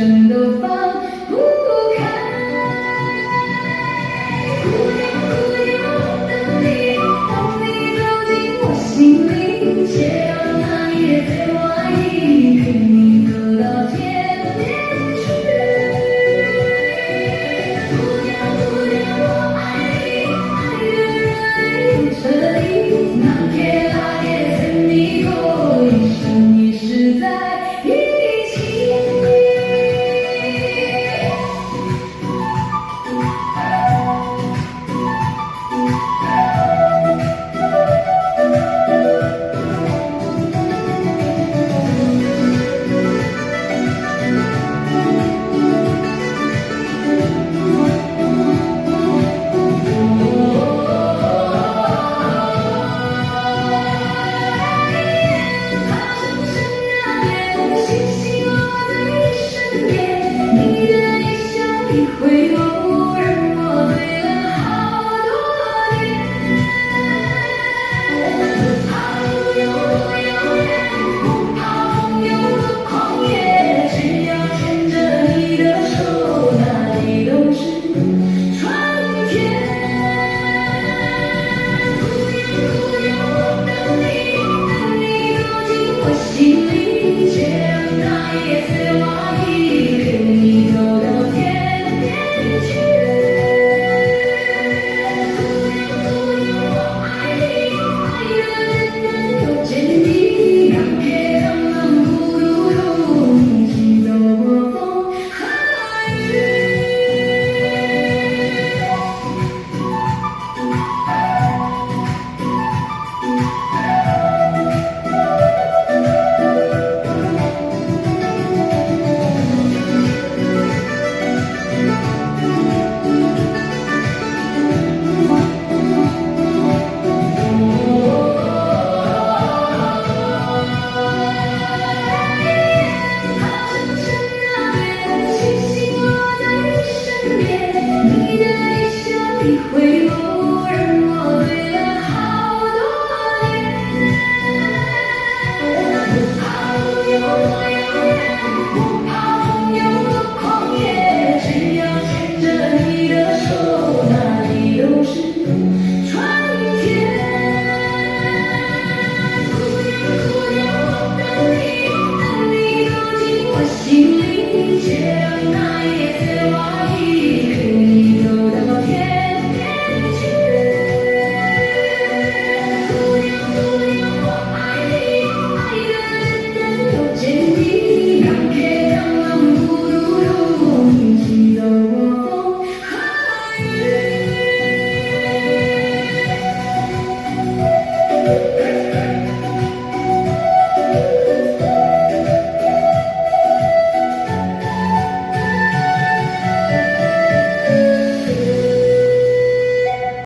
生都放不开。姑娘，姑娘，我等你，等你走进我心里，且让那夜最华丽，陪你走到天边去。姑娘，姑娘，我爱你，爱得热泪彻底，那天那夜曾迷过，一生一世在一起。回眸，让我醉了好多年。不怕路有多遥远，不怕风有多狂野，只要牵着你的手，哪里都是春天。姑娘，我等你，等你走进我心里，且让那夜最华丽，陪你走到天。回眸，让我醉了好多年。不怕路有多遥远，不怕风有多狂野，只要牵着你的手，哪里都是春天。姑娘，我等你，等你走进我心里，且让那夜最华丽，陪你走到天。